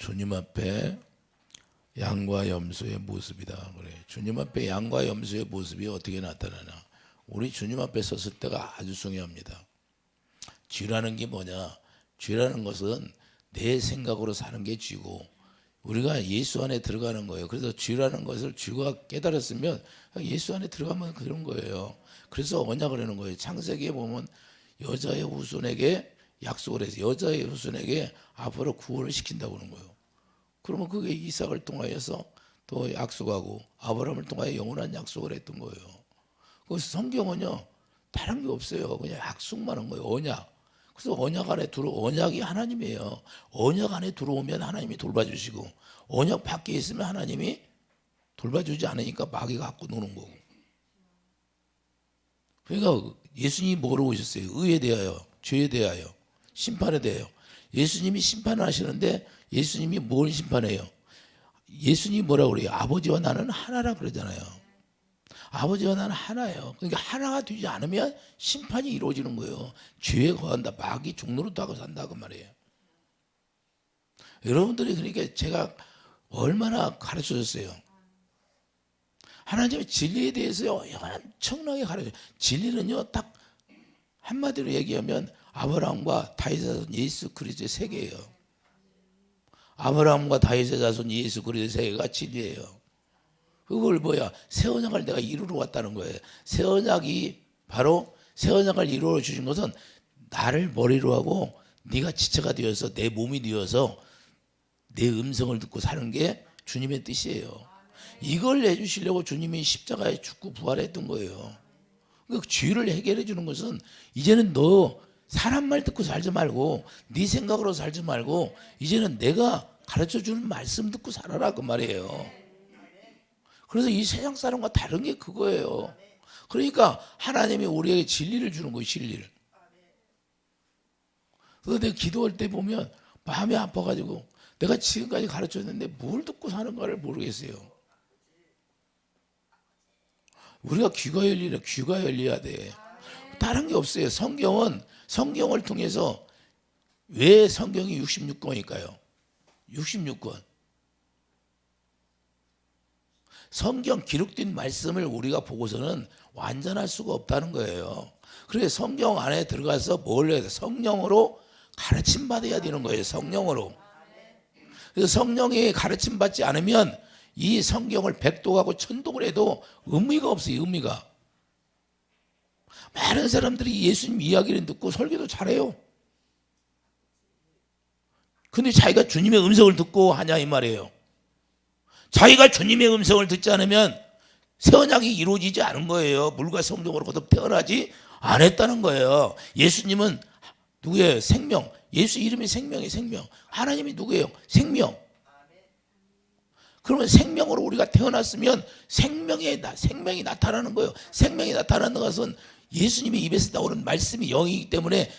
주님 앞에 양과 염소의 모습이다. 그래. 주님 앞에 양과 염소의 모습이 어떻게 나타나나? 우리 주님 앞에 섰을 때가 아주 중요합니다. 쥐라는 게 뭐냐? 쥐라는 것은 내 생각으로 사는 게 쥐고 우리가 예수 안에 들어가는 거예요. 그래서 쥐라는 것을 쥐가 깨달았으면 예수 안에 들어가면 그런 거예요. 그래서 언약을 하는 거예요. 창세기에 보면 여자의 후손에게 약속을 해서 여자의 후손에게 앞으로 구원을 시킨다고 하는 거예요. 그러면 그게 이삭을 통하여서 또 약속하고 아브라함을 통하여 영원한 약속을 했던 거예요. 그래서 성경은요 다른 게 없어요. 그냥 약속만 한 거예요. 언약. 그래서 언약 안에 언약이 하나님이에요. 언약 안에 들어오면 하나님이 돌봐주시고 언약 밖에 있으면 하나님이 돌봐주지 않으니까 마귀가 갖고 노는 거고. 그러니까 예수님이 뭐로 오셨어요? 의에 대하여, 죄에 대하여, 심판에 대하여. 예수님이 심판을 하시는데 예수님이 뭘 심판해요? 예수님이 뭐라고 그래요? 아버지와 나는 하나라 그러잖아요. 아버지와 나는 하나예요. 그러니까 하나가 되지 않으면 심판이 이루어지는 거예요. 죄에 거한다. 마귀 종노릇 하고 산다 그 말이에요. 여러분들이 그러니까 제가 얼마나 가르쳐줬어요. 하나님의 진리에 대해서요 엄청나게 가르쳐요. 진리는요 딱 한마디로 얘기하면 아브라함과 다윗의 자손 예수 그리스도의 세계예요. 아브라함과 다윗의 자손 예수 그리스도의 세계가 진리예요. 그걸 뭐야? 새 언약을 내가 이루러 왔다는 거예요. 새 언약이 바로 새 언약을 이루어 주신 것은 나를 머리로 하고 네가 지체가 되어서 내 몸이 되어서 내 음성을 듣고 사는 게 주님의 뜻이에요. 이걸 내주시려고 주님이 십자가에 죽고 부활했던 거예요. 그 죄를 해결해 주는 것은 이제는 너 사람 말 듣고 살지 말고 네 생각으로 살지 말고 이제는 내가 가르쳐 주는 말씀 듣고 살아라 그 말이에요. 그래서 이 세상 사람과 다른 게 그거예요. 그러니까 하나님이 우리에게 진리를 주는 거예요. 진리를. 그래서 내가 기도할 때 보면 마음이 아파가지고 내가 지금까지 가르쳤는데 뭘 듣고 사는가를 모르겠어요. 우리가 귀가 열려야 돼. 다른 게 없어요. 성경을 통해서 왜 성경이 66권일까요? 66권. 성경 기록된 말씀을 우리가 보고서는 완전할 수가 없다는 거예요. 그래서 성경 안에 들어가서 뭘 해야 돼? 성령으로 가르침 받아야 되는 거예요. 성령으로. 그래서 성령이 가르침 받지 않으면 이 성경을 백독하고 천독을 해도 의미가 없어요. 의미가. 많은 사람들이 예수님 이야기를 듣고 설교도 잘해요. 근데 자기가 주님의 음성을 듣고 하냐 이 말이에요. 자기가 주님의 음성을 듣지 않으면 새 언약이 이루어지지 않은 거예요. 물과 성령으로 거듭 태어나지 않았다는 거예요. 예수님은 누구예요? 생명. 예수 이름이 생명이에요. 생명. 하나님이 누구예요? 생명. 그러면 생명으로 우리가 태어났으면 생명이 나타나는 거예요. 생명이 나타나는 것은 예수님의 입에서 나오는 말씀이 영이기 때문에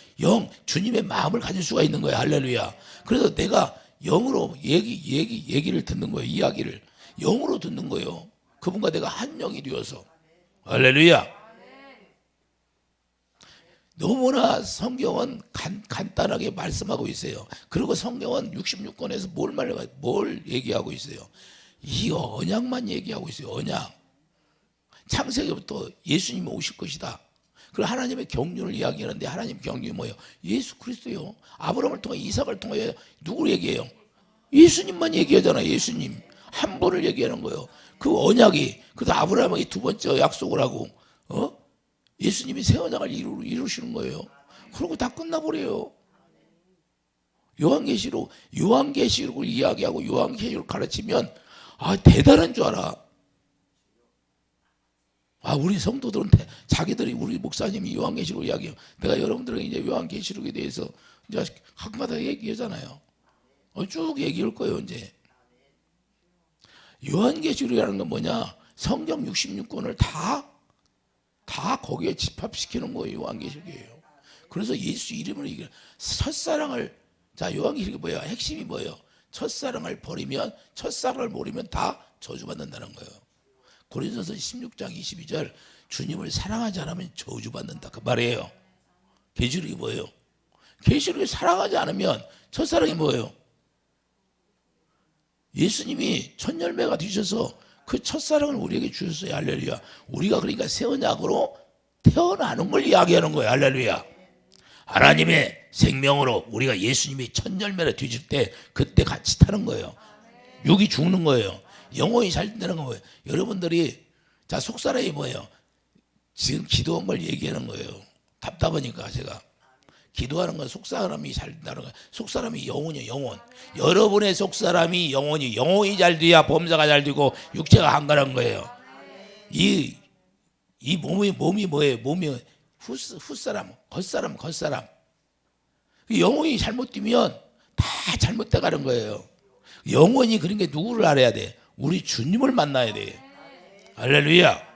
주님의 마음을 가질 수가 있는 거예요. 할렐루야. 그래서 내가 영으로 얘기를 듣는 거예요. 이야기를 영으로 듣는 거예요. 그분과 내가 한 영이 되어서. 할렐루야. 너무나 성경은 간단하게 말씀하고 있어요. 그리고 성경은 66권에서 뭘 얘기하고 있어요? 이 언약만 얘기하고 있어요. 언약. 창세기부터 예수님이 오실 것이다. 그리고 하나님의 경륜을 이야기하는데 하나님 경륜이 뭐예요? 예수 그리스도요. 아브라함을 통해 이삭을 통해 누구를 얘기해요? 예수님만 얘기하잖아요. 예수님. 한 분을 얘기하는 거예요. 그 언약이 그래서 아브라함에게 두 번째 약속을 하고 예수님이 새 언약을 이루시는 거예요. 그러고 다 끝나버려요. 요한계시록을 이야기하고 요한계시록을 가르치면 대단한 줄 알아. 우리 성도들은 자기들이 우리 목사님이 요한계시록 이야기해요. 내가 여러분들에게 이제 요한계시록에 대해서 이제 학마다 얘기하잖아요. 쭉 얘기할 거예요, 이제. 요한계시록이라는 건 뭐냐? 성경 66권을 다 거기에 집합시키는 거예요, 요한계시록이에요. 그래서 예수 이름으로 첫사랑을, 요한계시록이 뭐예요? 핵심이 뭐예요? 첫사랑을 버리면 다 저주받는다는 거예요. 고린도서 16장 22절 주님을 사랑하지 않으면 저주받는다 그 말이에요. 계시록이 뭐예요? 계시록이 사랑하지 않으면 첫사랑이 뭐예요? 예수님이 첫 열매가 되셔서 그 첫사랑을 우리에게 주셨어요. 할렐루야. 우리가 그러니까 새 언약으로 태어나는 걸 이야기하는 거예요. 할렐루야. 하나님의 생명으로 우리가 예수님이 첫 열매를 뒤질 때 그때 같이 타는 거예요. 육이 죽는 거예요. 영혼이 살린다는 건 뭐예요? 여러분들이 자 속사람이 뭐예요? 지금 기도한 걸 얘기하는 거예요. 답답하니까 제가 기도하는 건 속사람이 살린다는 거예요. 속사람이 영혼이에요. 영혼. 여러분의 속사람이 영혼이 잘 돼야 범사가 잘 되고 육체가 한가한 거예요. 이 몸이 뭐예요? 몸이 훗사람, 겉사람. 영혼이 잘못되면 다 잘못돼 가는 거예요. 영혼이 그러니까 누구를 알아야 돼? 우리 주님을 만나야 돼. 할렐루야.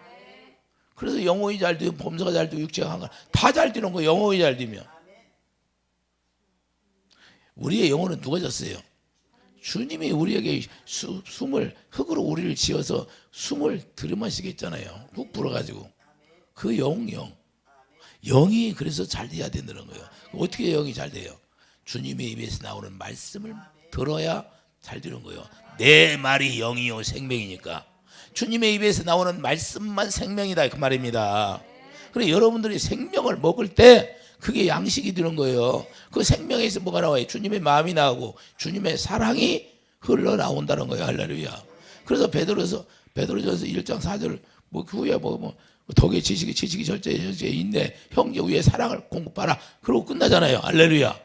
그래서 영혼이 잘 되고 범사가 잘 되고 육체가 한가 다 잘 되는 거예요. 영혼이 잘 되면. 우리의 영혼은 누가 졌어요? 주님이 우리에게 숨을 흙으로 우리를 지어서 숨을 들이마시게 했잖아요. 훅 불어가지고 그 영이 그래서 잘 돼야 된다는 거예요. 어떻게 영이 잘 돼요? 주님의 입에서 나오는 말씀을 들어야 잘 되는 거예요. 내 말이 영이요 생명이니까 주님의 입에서 나오는 말씀만 생명이다 그 말입니다. 그래 여러분들이 생명을 먹을 때 그게 양식이 되는 거예요. 그 생명에서 뭐가 나와요? 주님의 마음이 나오고 주님의 사랑이 흘러나온다는 거예요. 할렐루야. 그래서 베드로전서 1장 4절 그 후에 덕의 지식이 절제에 인내 형제 위에 사랑을 공급하라. 그러고 끝나잖아요. 할렐루야.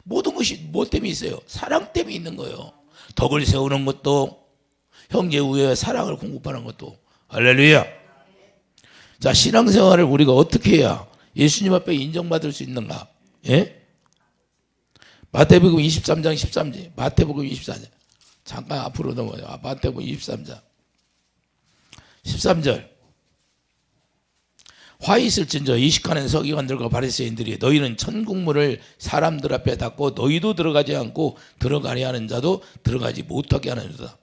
모든 것이 뭐 때문에 있어요? 사랑 때문에 있는 거예요. 덕을 세우는 것도 형제 위에 사랑을 공급하는 것도. 할렐루야. 자, 신앙생활을 우리가 어떻게 해야 예수님 앞에 인정받을 수 있는가? 예? 마태복음 23장 13절. 마태복음 24장. 잠깐 앞으로 넘어요. 마태복음 23장 13절. 화 있을진저 이식하는 서기관들과 바리새인들이 너희는 천국문을 사람들 앞에 닫고 너희도 들어가지 않고 들어가려 하는 자도 들어가지 못하게 하는 자다.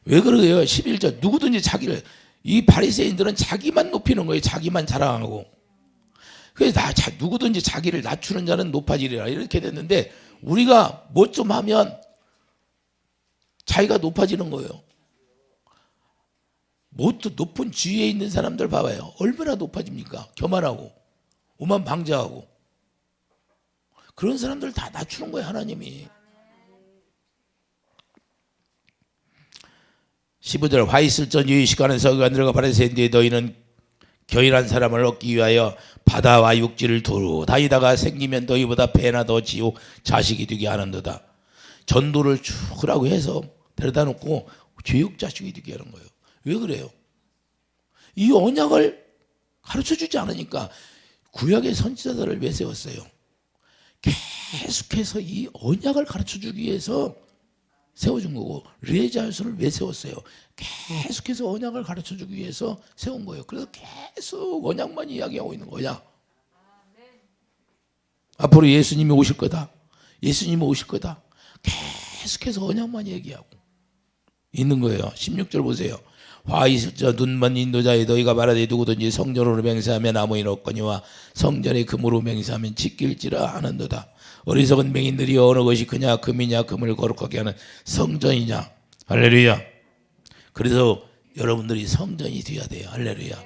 왜 그러게요? 11절. 누구든지 자기를 이 바리새인들은 자기만 높이는 거예요. 자기만 자랑하고. 그래서 누구든지 자기를 낮추는 자는 높아지리라 이렇게 됐는데 우리가 뭐 좀 하면 자기가 높아지는 거예요. 뭐 또 높은 지위에 있는 사람들 봐봐요. 얼마나 높아집니까? 교만하고 오만방자하고 그런 사람들 다 낮추는 거예요. 하나님이. 15절 화 있을전이 시간은 서기관들과 바리새인들이 너희는 교인한 사람을 얻기 위하여 바다와 육지를 두루 다니다가 생기면 너희보다 배나 더 지우 자식이 되게 하는도다. 전도를 쭉 하라고 해서 데려다 놓고 죄육 자식이 되게 하는 거예요. 왜 그래요? 이 언약을 가르쳐주지 않으니까. 구약의 선지자들을 왜 세웠어요? 계속해서 이 언약을 가르쳐주기 위해서 세워준 거고 레자유서를 왜 세웠어요? 계속해서 언약을 가르쳐주기 위해서 세운 거예요. 그래서 계속 언약만 이야기하고 있는 거야. 앞으로 예수님이 오실 거다. 예수님이 오실 거다. 계속해서 언약만 얘기하고 있는 거예요. 16절 보세요. 화 있을저 눈먼 인도자에 너희가 말하되 누구든지 성전으로 맹세하면 아무 일 없거니와 성전의 금으로 맹세하면 지킬지라 하는도다. 어리석은 맹인들이 어느 것이 그냐 금이냐 금을 거룩하게 하는 성전이냐. 할렐루야. 그래서 여러분들이 성전이 되어야 돼요. 할렐루야.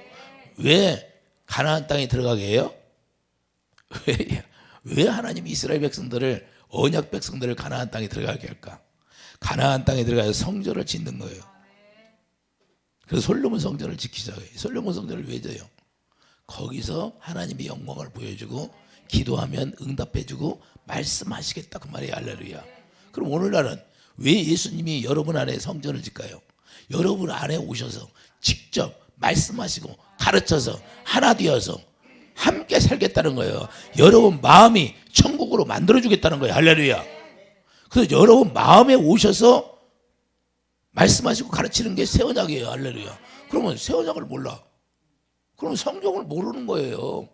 왜 가나안 땅에 들어가게 해요? 왜 하나님이 이스라엘 백성들을 언약 백성들을 가나안 땅에 들어가게 할까? 가나안 땅에 들어가서 성전을 짓는 거예요. 그래서 솔로몬 성전을 지키자고 해요. 솔로몬 성전을 왜 져요? 거기서 하나님의 영광을 보여주고 기도하면 응답해주고 말씀하시겠다 그 말이에요. 할렐루야. 그럼 오늘날은 왜 예수님이 여러분 안에 성전을 짓까요? 여러분 안에 오셔서 직접 말씀하시고 가르쳐서 하나 되어서 함께 살겠다는 거예요. 여러분 마음이 천국으로 만들어주겠다는 거예요. 할렐루야. 그래서 여러분 마음에 오셔서 말씀하시고 가르치는 게 새 언약이에요. 할렐루야. 그러면 새 언약을 몰라. 그러면 성경을 모르는 거예요.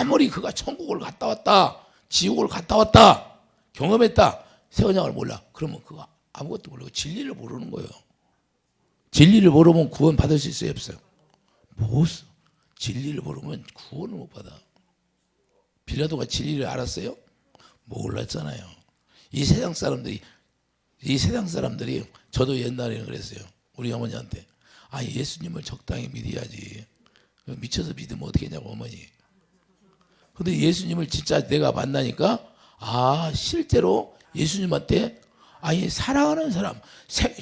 아무리 그가 천국을 갔다 왔다, 지옥을 갔다 왔다, 경험했다, 새 언약을 몰라. 그러면 그거 아무것도 모르고 진리를 모르는 거예요. 진리를 모르면 구원 받을 수 있어요, 없어요? 못. 진리를 모르면 구원을 못 받아. 빌라도가 진리를 알았어요? 몰랐잖아요. 이 세상 사람들이 저도 옛날에는 그랬어요. 우리 어머니한테 예수님을 적당히 믿어야지. 미쳐서 믿으면 어떻게 했냐고 어머니. 근데 예수님을 진짜 내가 만나니까 실제로 예수님한테 사랑하는 사람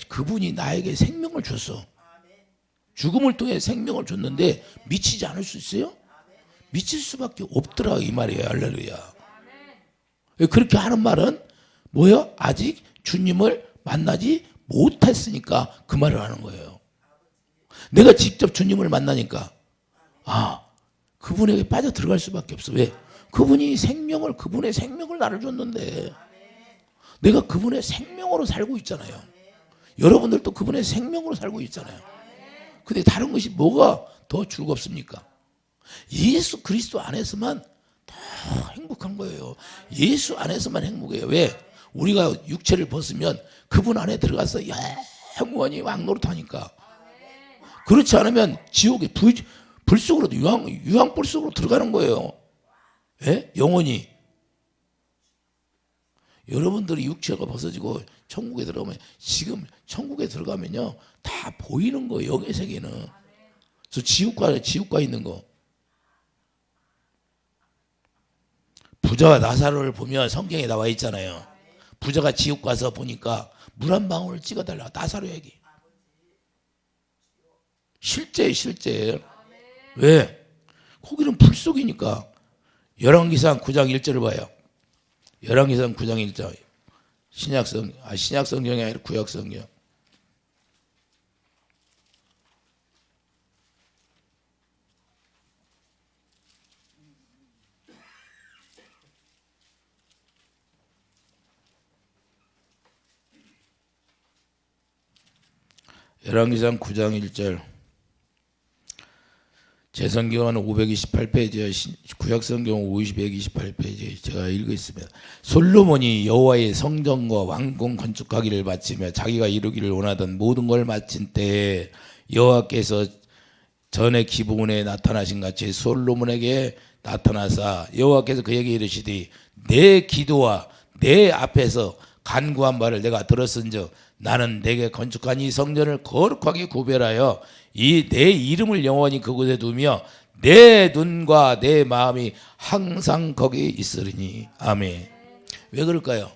그분이 나에게 생명을 줬어. 죽음을 통해 생명을 줬는데 미치지 않을 수 있어요? 미칠 수밖에 없더라 이 말이에요. 할렐루야. 그렇게 하는 말은 뭐예요? 아직 주님을 만나지 못했으니까 그 말을 하는 거예요. 내가 직접 주님을 만나니까 그분에게 빠져 들어갈 수밖에 없어. 왜? 그분의 생명을 나를 줬는데 내가 그분의 생명으로 살고 있잖아요. 여러분들도 그분의 생명으로 살고 있잖아요. 근데 다른 것이 뭐가 더 즐겁습니까? 예수 그리스도 안에서만 더 행복한 거예요. 예수 안에서만 행복해요. 왜? 우리가 육체를 벗으면 그분 안에 들어가서 영원히 왕노릇하니까. 그렇지 않으면 지옥의 불 속으로 유황불 속으로 들어가는 거예요. 예? 영원히. 여러분들이 육체가 벗어지고 천국에 들어가면 지금 천국에 들어가면요 다 보이는 거예요. 영의 세계는. 저 지옥가 있는 거. 부자와 나사로를 보면 성경에 나와 있잖아요. 부자가 지옥 가서 보니까 물 한 방울을 찍어달라. 나사로에게. 실제. 왜? 거기는 불 속이니까. 열왕기상 9장 1절을 봐요. 열왕기상 9장 1절. 신약성경이 아니라 구약성경. 열왕기상 9장 1절. 제 성경은 528페이지에 구약성경 528페이지 제가 읽겠습니다. 솔로몬이 여호와의 성전과 왕궁 건축하기를 마치며 자기가 이루기를 원하던 모든 걸 마친 때에 여호와께서 전에 기브온에 나타나신 같이 솔로몬에게 나타나사 여호와께서 그에게 이르시되 내 기도와 내 앞에서 간구한 바를 내가 들었은즉 나는 내게 건축한 이 성전을 거룩하게 구별하여 이 내 이름을 영원히 그곳에 두며 내 눈과 내 마음이 항상 거기 있으리니. 아멘. 왜 그럴까요?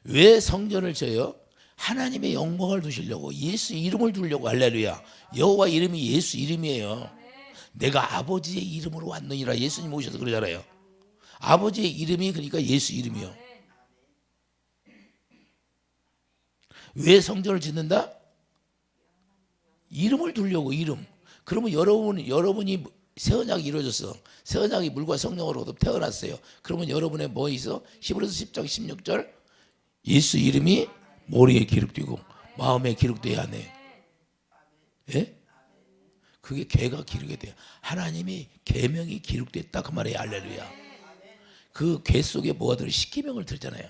왜 성전을 져요? 하나님의 영광을 두시려고, 예수 이름을 두려고. 할렐루야. 여호와 이름이 예수 이름이에요. 내가 아버지의 이름으로 왔느니라. 예수님 오셔서 그러잖아요. 아버지의 이름이 그러니까 예수 이름이요. 왜 성전을 짓는다? 이름을 두려고. 이름. 그러면 여러분이 새 언약이 이루어졌어. 새 언약이 물과 성령으로 태어났어요. 그러면 여러분의 뭐 있어? 히브리서 10장 16절 예수 이름이 머리에 기록되고 마음에 기록돼야 하네. 예? 그게 계가 기록이 돼요. 하나님이 계명이 기록됐다 그 말이에요. 할렐루야. 그 계 속에 뭐가 들어? 십계명을 들잖아요.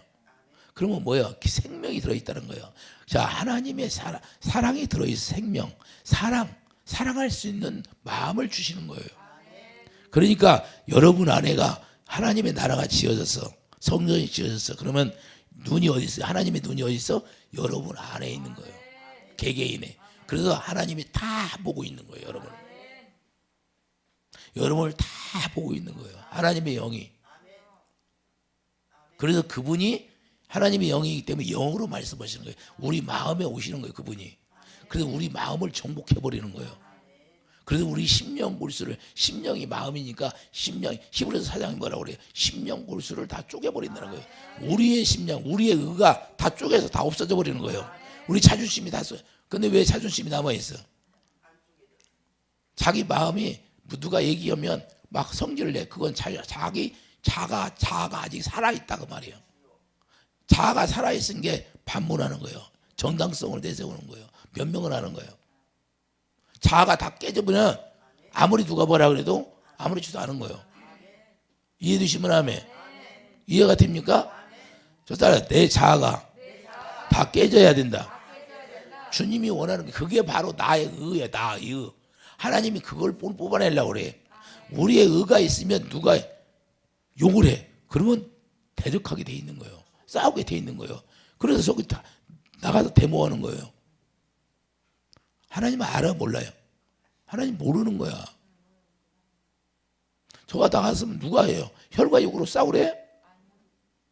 그러면 뭐야? 생명이 들어있다는 거예요. 자, 하나님의 사랑이 들어있어. 생명, 사랑할 수 있는 마음을 주시는 거예요. 그러니까 여러분 안에가 하나님의 나라가 지어졌어. 성전이 지어졌어. 그러면 눈이 어디 있어요? 하나님의 눈이 어디 있어? 여러분 안에 있는 거예요. 개개인에. 그래서 하나님이 다 보고 있는 거예요. 여러분을 다 보고 있는 거예요. 하나님의 영이. 그래서 그분이 하나님의 영이기 때문에 영으로 말씀하시는 거예요. 우리 마음에 오시는 거예요. 그분이. 그래서 우리 마음을 정복해버리는 거예요. 그래서 우리 심령 골수를, 심령이 마음이니까 심령, 히브리서 4장이 뭐라고 그래요? 심령 골수를 다 쪼개버린다는 거예요. 우리의 심령, 우리의 의가 다 쪼개서 다 없어져 버리는 거예요. 우리 자존심이 다 써요. 근데 왜 자존심이 남아있어? 자기 마음이 누가 얘기하면 막 성질을 내. 그건 자가 아직 살아있다 그 말이에요. 자아가 살아있은 게 반문하는 거예요. 정당성을 내세우는 거예요. 변명을 하는 거예요. 자아가 다 깨져버리면 아무리 누가 뭐라 그래도 아무렇지도 않은 거예요. 이해되시면 하면 이해가 됩니까? 저 따라 내 자아가 다 깨져야 된다. 주님이 원하는 게 그게 바로 나의 의야. 나의 의. 하나님이 그걸 뽑아내려고 그래. 우리의 의가 있으면 누가 욕을 해. 그러면 대적하게 돼 있는 거예요. 싸우게 돼 있는 거예요. 그래서 저기 다 나가서 데모하는 거예요. 하나님 알아 몰라요? 하나님 모르는 거야. 저가 나갔으면 누가 해요? 혈과 육으로 싸우래?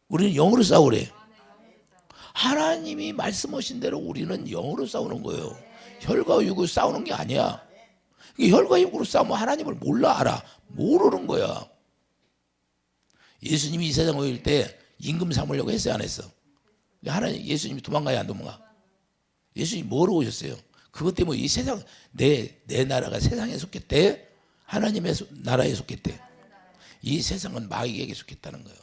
우리는 영으로 싸우래. 하나님이 말씀하신 대로 우리는 영으로 싸우는 거예요. 혈과 육으로 싸우는 게 아니야. 혈과 육으로 싸우면 하나님을 몰라 알아? 모르는 거야. 예수님이 이 세상 오실 때 임금 삼으려고 했어요, 안 했어? 하나님, 예수님이 도망가야 안 도망가? 예수님이 뭐로 오셨어요? 그것 때문에 이 세상, 내 나라가 세상에 속했대? 하나님의 나라에 속했대? 이 세상은 마귀에게 속했다는 거예요.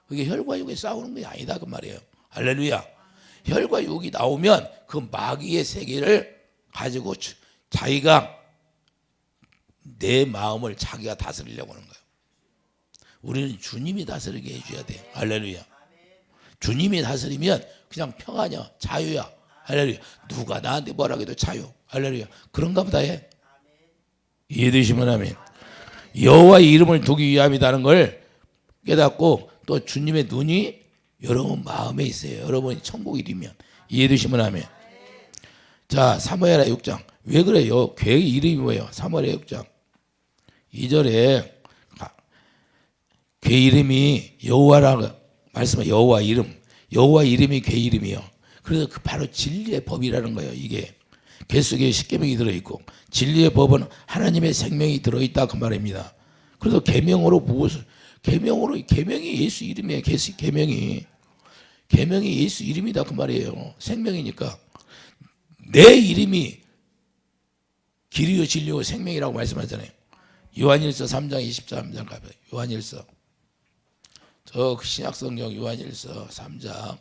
그게 혈과 육에 싸우는 게 아니다 그 말이에요. 할렐루야. 혈과 육이 나오면 그 마귀의 세계를 가지고 자기가 내 마음을 자기가 다스리려고 하는 거예요. 우리는 주님이 다스리게 해줘야 돼. 할렐루야. 주님이 다스리면 그냥 평안이야. 자유야. 할렐루야. 누가 나한테 뭐라 해도 자유. 할렐루야. 그런가 보다 해. 이해되시면 아멘. 여호와의 이름을 두기 위함이라는 걸 깨닫고 또 주님의 눈이 여러분 마음에 있어요. 여러분이 천국이 되면. 이해되시면 아멘. 자, 사무엘하 6장. 왜 그래요? 괴의 이름이 뭐예요? 사무엘하 6장 2절에 괴 이름이 여호와라고 말씀해. 여호와 이름. 여호와 이름이 괴 이름이요. 그래서 그 바로 진리의 법이라는 거예요. 이게 괴 속에 십계명이 들어있고 진리의 법은 하나님의 생명이 들어있다 그 말입니다. 그래서 계명으로 무엇을 계명이 예수 이름이에요. 계명이 예수 이름이다 그 말이에요. 생명이니까 내 이름이 길이요 진리요 생명이라고 말씀하잖아요. 요한일서 3장 23절 가봐요. 요한일서 저 신약성경 요한일서 3장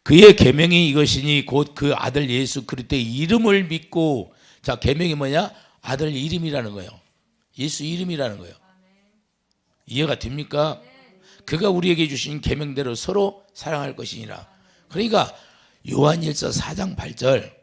그의 계명이 이것이니 곧 그 아들 예수 그리스도의 이름을 믿고. 자, 계명이 뭐냐? 아들 이름이라는 거예요. 예수 이름이라는 거예요. 이해가 됩니까? 그가 우리에게 주신 계명대로 서로 사랑할 것이니라. 그러니까 요한일서 4장 8절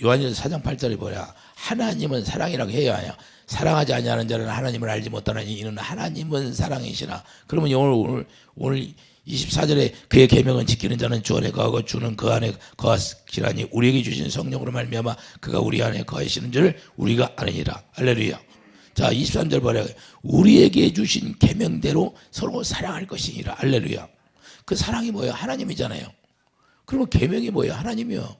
요한일서 4장 8절이 뭐야? 하나님은 사랑이라고 해야 하냐? 사랑하지 아니하는 자는 하나님을 알지 못하나니 이는 하나님은 사랑이시라. 그러면 오늘 24절에 그의 계명은 지키는 자는 주 안에 거하고 주는 그 안에 거하시라니 우리에게 주신 성령으로 말미암아 그가 우리 안에 거하시는 줄 우리가 아느니라. 할렐루야. 자, 23절 뭐래요? 우리에게 주신 계명대로 서로 사랑할 것이니라. 할렐루야. 그 사랑이 뭐예요? 하나님이잖아요. 그러면 계명이 뭐예요? 하나님이요.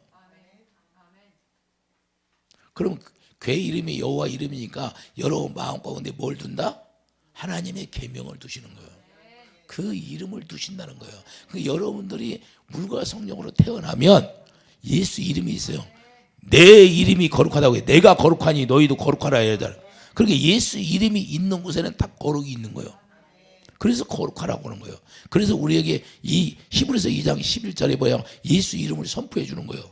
그럼 괴 이름이 여호와 이름이니까 여러분 마음 가운데 뭘 둔다? 하나님의 계명을 두시는 거예요. 그 이름을 두신다는 거예요. 그 여러분들이 물과 성령으로 태어나면 예수 이름이 있어요. 내 이름이 거룩하다고 해. 내가 거룩하니 너희도 거룩하라 해야 돼. 그러니까 예수 이름이 있는 곳에는 다 거룩이 있는 거예요. 그래서 거룩하라고 하는 거예요. 그래서 우리에게 이 히브리서 2장 11절에 뭐야? 예수 이름을 선포해 주는 거예요.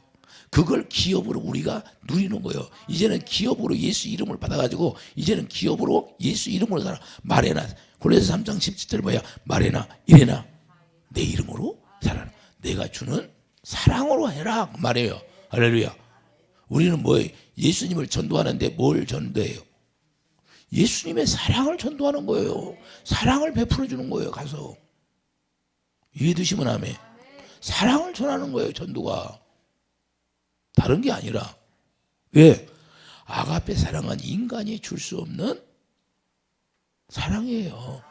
그걸 기업으로 우리가 누리는 거예요. 이제는 기업으로 예수 이름을 받아가지고 이제는 기업으로 예수 이름으로 살아. 말해나. 골로새 3장 17절 뭐야? 말해나 이래나 내 이름으로 살아라. 내가 주는 사랑으로 해라 말해요. 할렐루야. 우리는 뭐예요? 예수님을 전도하는데 뭘 전도해요? 예수님의 사랑을 전도하는 거예요. 사랑을 베풀어 주는 거예요. 가서 이해되시면 아멘. 사랑을 전하는 거예요. 전도가 다른 게 아니라. 왜? 아가페 사랑은 인간이 줄 수 없는 사랑이에요.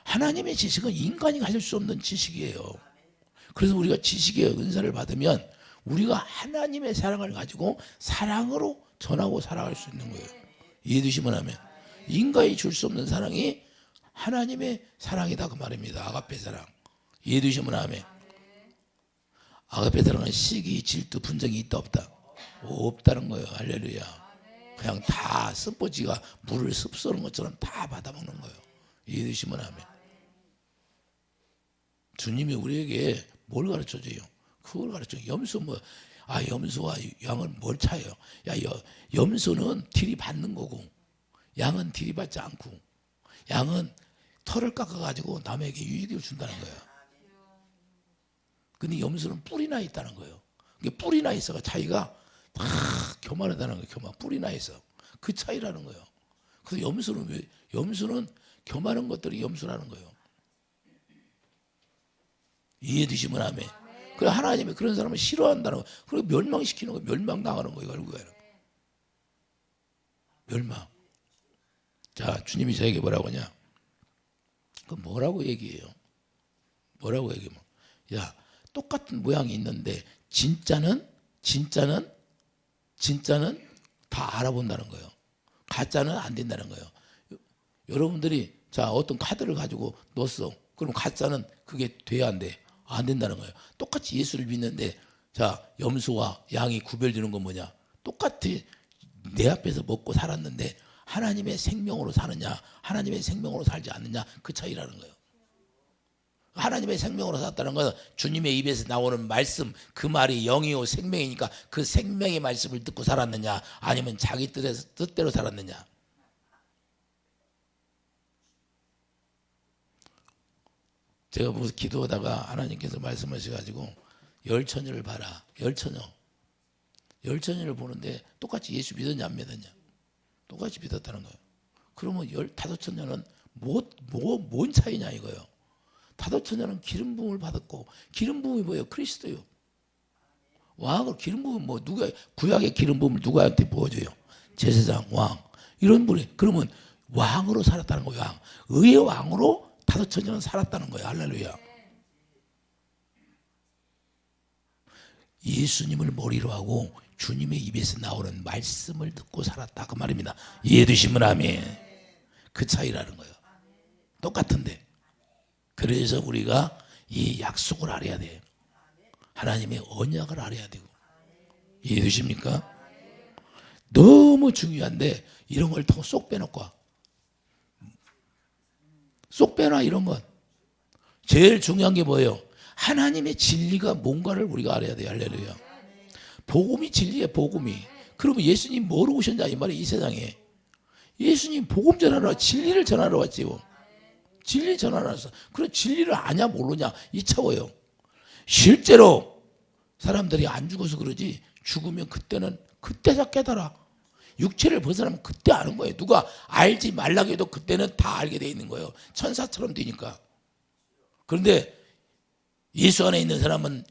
하나님의 지식은 인간이 가질 수 없는 지식이에요. 그래서 우리가 지식의 은사를 받으면 우리가 하나님의 사랑을 가지고 사랑으로 전하고 살아갈 수 있는 거예요. 이해되시면 하면 인간이 줄 수 없는 사랑이 하나님의 사랑이다 그 말입니다. 아가페 사랑. 이해되시면 하면 아가페 사랑은 시기, 질투, 분쟁이 있다 없다? 없다는 거예요. 할렐루야. 그냥 다 습버지가 물을 습쏘는 것처럼 다 받아먹는 거예요. 이해되시면 하면 주님이 우리에게 뭘 가르쳐줘요? 그걸 가르쳐요. 염소 염소와 양은 뭘 차요? 염소는 들이받는 거고 양은 들이받지 않고 양은 털을 깎아가지고 남에게 유익을 준다는 거예요. 근데 염소는 뿔이 나 있다는 거예요. 뿔이 나 있어가 자기가 다 교만하다는 거예요. 뿔이 나 있어. 그 차이라는 거예요. 그래서 염소는 왜? 염소는 교만한 것들이 염소라는 거예요. 이해되시면 아멘. 그래 하나님이 그런 사람을 싫어한다는 거예요. 그리고 멸망시키는 거예요. 멸망당하는 거예요. 결국에는. 멸망. 자, 주님이 저에게 뭐라고 하냐? 그 뭐라고 얘기해요? 뭐라고 얘기하면, 야, 똑같은 모양이 있는데 진짜는 다 알아본다는 거예요. 가짜는 안 된다는 거예요. 여러분들이 자 어떤 카드를 가지고 넣었어. 그럼 가짜는 그게 돼야 안 돼? 안 된다는 거예요. 똑같이 예수를 믿는데 자 염소와 양이 구별되는 건 뭐냐? 똑같이 내 앞에서 먹고 살았는데 하나님의 생명으로 사느냐 하나님의 생명으로 살지 않느냐 그 차이라는 거예요. 하나님의 생명으로 살았다는 것은 주님의 입에서 나오는 말씀 그 말이 영이요 생명이니까 그 생명의 말씀을 듣고 살았느냐 아니면 자기 뜻대로 살았느냐. 제가 무슨 기도하다가 하나님께서 말씀하셔가지고 열처녀를 봐라. 열처녀를 보는데 똑같이 예수 믿었냐 안 믿었냐. 똑같이 믿었다는 거예요. 그러면 15처녀는 뭔 차이냐 이거예요. 5처녀는 기름 부음을 받았고 기름 부음이 뭐예요? 그리스도요. 왕으로 기름 부음 뭐 누가 구약의 기름 부음을 누구한테 부어줘요? 제사장 왕 이런 분이 그러면 왕으로 살았다는 거예요. 왕. 의의 왕으로 5처녀는 살았다는 거예요. 할렐루야. 예수님을 머리로 하고 주님의 입에서 나오는 말씀을 듣고 살았다 그 말입니다. 이해되시면 아멘. 그 차이라는 거예요. 똑같은데 그래서 우리가 이 약속을 알아야 돼요. 하나님의 언약을 알아야 되고. 이해되십니까? 너무 중요한데 이런 걸 더 쏙 빼놓고 쏙 빼놔 이런 건. 제일 중요한 게 뭐예요? 하나님의 진리가 뭔가를 우리가 알아야 돼요. 할렐루야. 복음이 진리예요. 복음이. 그러면 예수님 뭐로 오셨냐 이 말이에요. 이 세상에. 예수님 복음 전하러 진리를 전하러 왔지요. 진리 전하러 왔어. 그럼 진리를 아냐 모르냐 이 차워요. 실제로 사람들이 안 죽어서 그러지 죽으면 그때서 깨달아. 육체를 벗어나면 그때 아는 거예요. 누가 알지 말라고 해도 그때는 다 알게 돼 있는 거예요. 천사처럼 되니까. 그런데 예수 안에 있는 사람은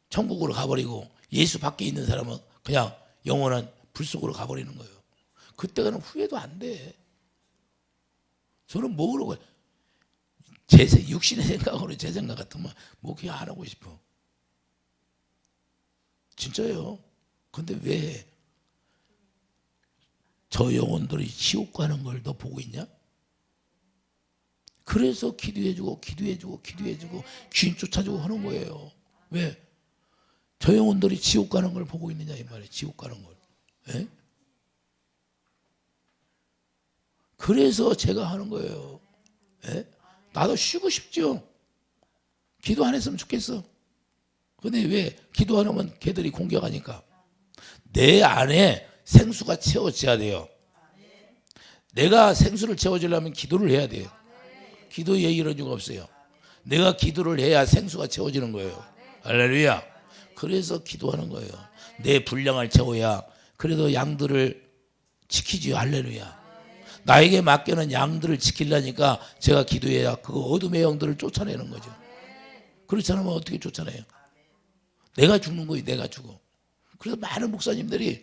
천국으로 가버리고 예수 밖에 있는 사람은 그냥 영원한 불 속으로 가버리는 거예요. 그때가는 후회도 안 돼. 저는 뭐 그러고 육신의 생각으로 제 생각 같으면 뭐 그냥 안 하고 싶어. 진짜요. 근데 왜 저 영혼들이 지옥 가는 걸 너 보고 있냐? 그래서 기도해주고 주인 쫓아주고 하는 거예요. 왜? 저 영혼들이 지옥 가는 걸 보고 있느냐 이 말이에요. 지옥 가는 걸. 에? 그래서 제가 하는 거예요. 에? 나도 쉬고 싶죠. 기도 안 했으면 좋겠어. 근데 왜 기도 안 하면 걔들이 공격하니까. 내 안에 생수가 채워져야 돼요. 내가 생수를 채워주려면 기도를 해야 돼요. 기도에 이런 이유가 없어요. 내가 기도를 해야 생수가 채워지는 거예요. 할렐루야. 그래서 기도하는 거예요. 내 분량을 채워야 그래도 양들을 지키지요. 할렐루야. 나에게 맡겨놓은 양들을 지키려니까 제가 기도해야 그 어둠의 영들을 쫓아내는 거죠. 그렇지 않으면 어떻게 쫓아내요? 내가 죽는 거예요. 내가 죽어. 그래서 많은 목사님들이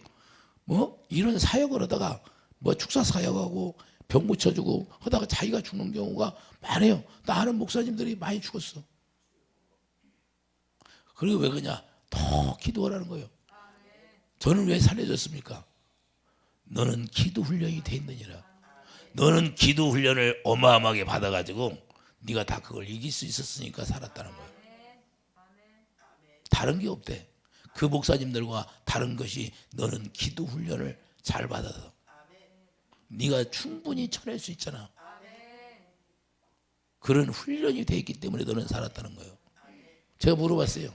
뭐 이런 사역을 하다가 뭐 축사 사역하고 병 고쳐주고 하다가 자기가 죽는 경우가 많아요. 나 아는 목사님들이 많이 죽었어. 그리고 왜 그러냐? 더 기도하라는 거예요. 저는 왜 살려줬습니까? 너는 기도 훈련이 돼 있느니라. 너는 기도 훈련을 어마어마하게 받아가지고 네가 다 그걸 이길 수 있었으니까 살았다는 거예요. 다른 게 없대. 그 목사님들과 다른 것이 너는 기도 훈련을 잘 받아서 네가 충분히 쳐낼 수 있잖아. 그런 훈련이 돼 있기 때문에 너는 살았다는 거예요. 제가 물어봤어요.